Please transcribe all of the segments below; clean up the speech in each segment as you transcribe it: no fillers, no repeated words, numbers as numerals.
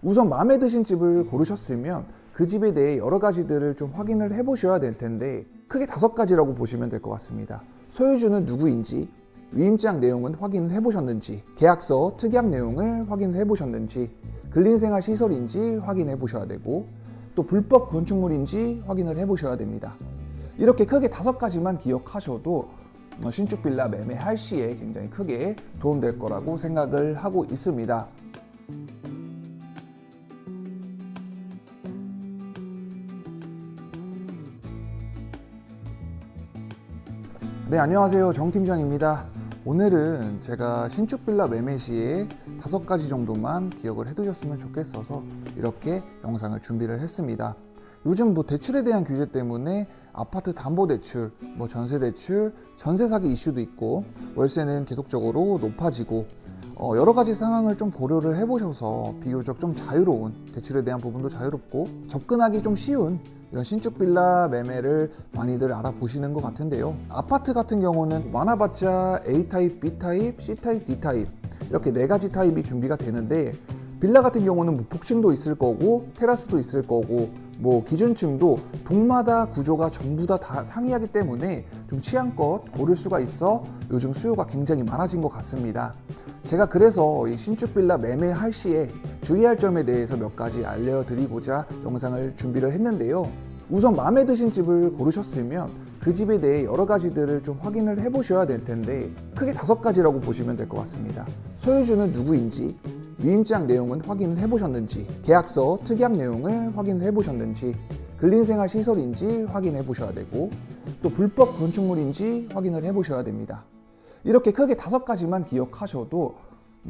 우선 마음에 드신 집을 고르셨으면 그 집에 대해 여러 가지들을 좀 확인을 해 보셔야 될 텐데, 크게 5가지라고 보시면 될 것 같습니다. 소유주는 누구인지, 위임장 내용은 확인을 해 보셨는지, 계약서 특약 내용을 확인을 해 보셨는지, 근린생활 시설인지 확인해 보셔야 되고, 또 불법 건축물인지 확인을 해 보셔야 됩니다. 이렇게 크게 5가지만 기억하셔도 신축 빌라 매매할 시에 굉장히 크게 도움될 거라고 생각을 하고 있습니다. 네, 안녕하세요. 정 팀장입니다. 오늘은 제가 신축 빌라 매매 시에 5가지 정도만 기억을 해두셨으면 좋겠어서 이렇게 영상을 준비를 했습니다. 요즘 대출에 대한 규제 때문에 아파트 담보대출, 전세대출, 전세 사기 이슈도 있고 월세는 계속적으로 높아지고 여러 가지 상황을 좀 고려를 해보셔서 비교적 좀 자유로운, 대출에 대한 부분도 자유롭고 접근하기 좀 쉬운 이런 신축 빌라 매매를 많이들 알아보시는 것 같은데요. 아파트 같은 경우는 많아봤자 A타입, B타입, C타입, D타입 이렇게 4가지 타입이 준비가 되는데, 빌라 같은 경우는 복층도 있을 거고 테라스도 있을 거고 기준층도 동마다 구조가 전부 다 상이하기 때문에 좀 취향껏 고를 수가 있어 요즘 수요가 굉장히 많아진 것 같습니다. 제가 그래서 이 신축 빌라 매매할 시에 주의할 점에 대해서 몇 가지 알려드리고자 영상을 준비를 했는데요. 우선 마음에 드신 집을 고르셨으면 그 집에 대해 여러 가지들을 좀 확인을 해 보셔야 될 텐데, 크게 5가지라고 보시면 될 것 같습니다. 소유주는 누구인지, 위임장 내용은 확인을 해 보셨는지, 계약서 특약 내용을 확인을 해 보셨는지, 근린생활 시설인지 확인해 보셔야 되고, 또 불법 건축물인지 확인을 해 보셔야 됩니다. 이렇게 크게 5가지만 기억하셔도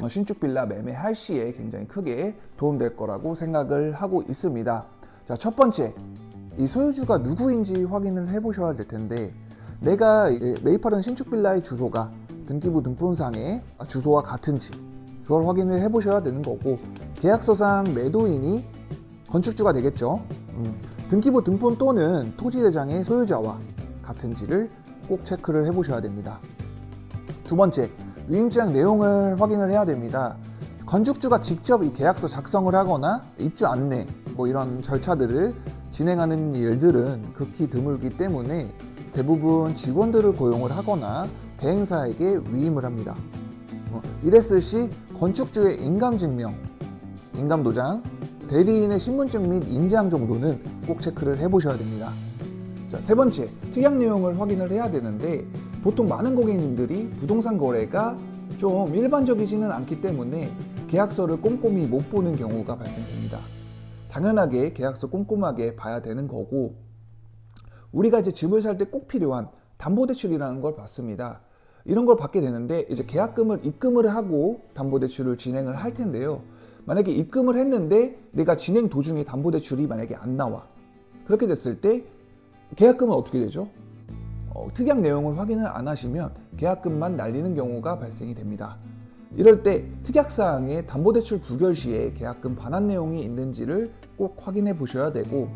신축 빌라 매매할 시에 굉장히 크게 도움될 거라고 생각을 하고 있습니다. 자, 첫 번째, 이 소유주가 누구인지 확인을 해 보셔야 될 텐데, 내가 매입하는 신축 빌라의 주소가 등기부 등본상의 주소와 같은지 그걸 확인을 해 보셔야 되는 거고, 계약서상 매도인이 건축주가 되겠죠. 등기부 등본 또는 토지대장의 소유자와 같은지를 꼭 체크를 해 보셔야 됩니다. 두 번째, 위임장 내용을 확인을 해야 됩니다. 건축주가 직접 이 계약서 작성을 하거나 입주 안내 이런 절차들을 진행하는 일들은 극히 드물기 때문에 대부분 직원들을 고용을 하거나 대행사에게 위임을 합니다. 이랬을 시 건축주의 인감증명, 인감도장, 대리인의 신분증 및 인장 정도는 꼭 체크를 해 보셔야 됩니다. 자, 세 번째, 특약 내용을 확인을 해야 되는데, 보통 많은 고객님들이 부동산 거래가 좀 일반적이지는 않기 때문에 계약서를 꼼꼼히 못 보는 경우가 발생됩니다. 당연하게 계약서 꼼꼼하게 봐야 되는 거고, 우리가 이제 집을 살 때 꼭 필요한 담보대출이라는 걸 받습니다. 이런 걸 받게 되는데, 이제 계약금을 입금을 하고 담보대출을 진행을 할 텐데요. 만약에 입금을 했는데 내가 진행 도중에 담보대출이 만약에 안 나와. 그렇게 됐을 때 계약금은 어떻게 되죠? 특약 내용을 확인을 안 하시면 계약금만 날리는 경우가 발생이 됩니다. 이럴 때 특약사항에 담보대출 부결 시에 계약금 반환 내용이 있는지를 꼭 확인해 보셔야 되고,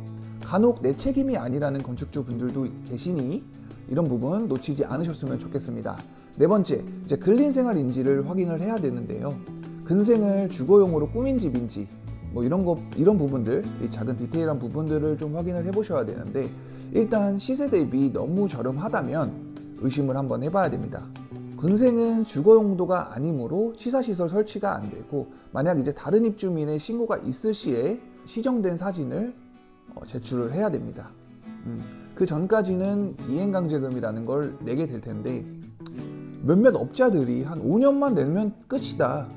간혹 내 책임이 아니라는 건축주 분들도 계시니 이런 부분 놓치지 않으셨으면 좋겠습니다. 네 번째, 이제 근린생활인지를 확인을 해야 되는데요. 근생을 주거용으로 꾸민 집인지 이런 부분들, 이 작은 디테일한 부분들을 좀 확인을 해 보셔야 되는데, 일단 시세 대비 너무 저렴하다면 의심을 한번 해봐야 됩니다. 근생은 주거 용도가 아니므로 시사시설 설치가 안 되고, 만약 이제 다른 입주민의 신고가 있을 시에 시정된 사진을 제출을 해야 됩니다. 그 전까지는 이행강제금이라는 걸 내게 될 텐데, 몇몇 업자들이 한 5년만 내면 끝이다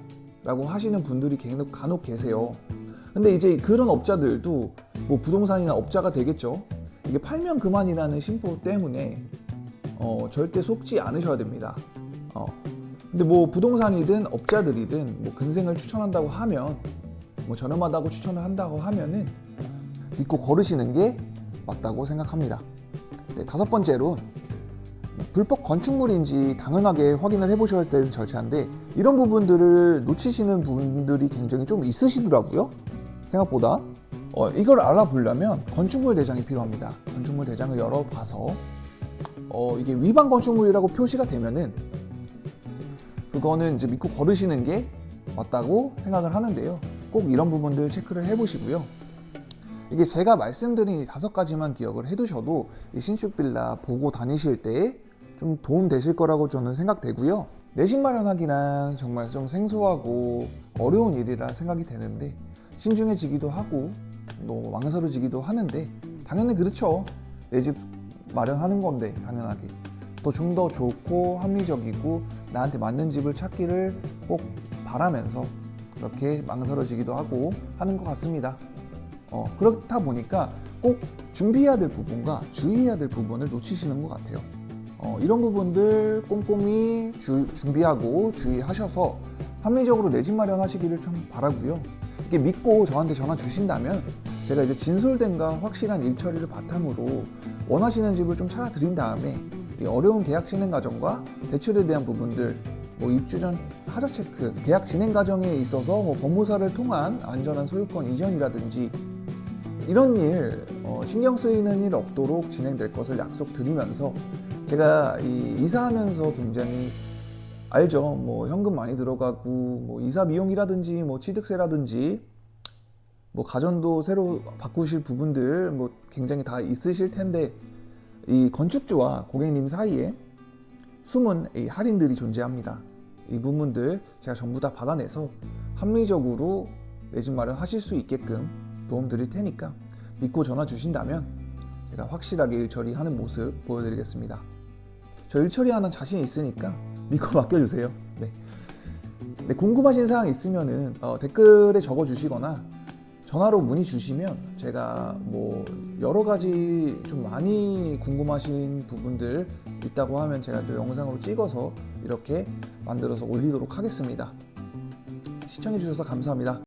라고 하시는 분들이 간혹 계세요. 근데 이제 그런 업자들도 부동산이나 업자가 되겠죠. 이게 팔면 그만이라는 심보 때문에 절대 속지 않으셔야 됩니다. 근데 부동산이든 업자들이든 근생을 추천한다고 하면, 저렴하다고 추천을 한다고 하면은 믿고 거르시는 게 맞다고 생각합니다. 네, 5번째로 불법 건축물인지 당연하게 확인을 해 보셔야 되는 절차인데, 이런 부분들을 놓치시는 분들이 굉장히 좀 있으시더라고요. 생각보다. 이걸 알아보려면 건축물 대장이 필요합니다. 건축물 대장을 열어봐서 이게 위반 건축물이라고 표시가 되면은 그거는 이제 믿고 거르시는 게 맞다고 생각을 하는데요. 꼭 이런 부분들 체크를 해보시고요. 이게 제가 말씀드린 이 5가지만 기억을 해두셔도 이 신축 빌라 보고 다니실 때 좀 도움 되실 거라고 저는 생각되고요. 내 집 마련하기란 정말 좀 생소하고 어려운 일이라 생각이 되는데 신중해지기도 하고 또 망설여지기도 하는데 당연히 그렇죠. 내 집 마련하는 건데 당연하게 또 좀 더 좋고 합리적이고 나한테 맞는 집을 찾기를 꼭 바라면서 그렇게 망설여지기도 하고 하는 것 같습니다. 그렇다 보니까 꼭 준비해야 될 부분과 주의해야 될 부분을 놓치시는 것 같아요. 이런 부분들 꼼꼼히 준비하고 주의하셔서 합리적으로 내 집 마련하시기를 좀 바라고요. 이렇게 믿고 저한테 전화 주신다면 제가 이제 진솔됨과 확실한 일 처리를 바탕으로 원하시는 집을 좀 찾아드린 다음에 이 어려운 계약 진행 과정과 대출에 대한 부분들, 뭐 입주 전 하자 체크, 계약 진행 과정에 있어서 뭐 법무사를 통한 안전한 소유권 이전이라든지 이런 일 신경 쓰이는 일 없도록 진행될 것을 약속드리면서 제가 이사하면서 굉장히 알죠. 뭐 현금 많이 들어가고 뭐 이사 비용이라든지 뭐 취득세라든지 뭐 가전도 새로 바꾸실 부분들 뭐 굉장히 다 있으실 텐데 이 건축주와 고객님 사이에 숨은 이 할인들이 존재합니다. 이 부분들 제가 전부 다 받아내서 합리적으로 내 집 마련하실 수 있게끔 도움 드릴 테니까 믿고 전화 주신다면 제가 확실하게 일 처리하는 모습 보여드리겠습니다. 저 일 처리하는 자신 있으니까 믿고 맡겨주세요. 네, 궁금하신 사항 있으면은 댓글에 적어주시거나 전화로 문의 주시면 제가 뭐 여러 가지 좀 많이 궁금하신 부분들 있다고 하면 제가 또 영상으로 찍어서 이렇게 만들어서 올리도록 하겠습니다. 시청해 주셔서 감사합니다.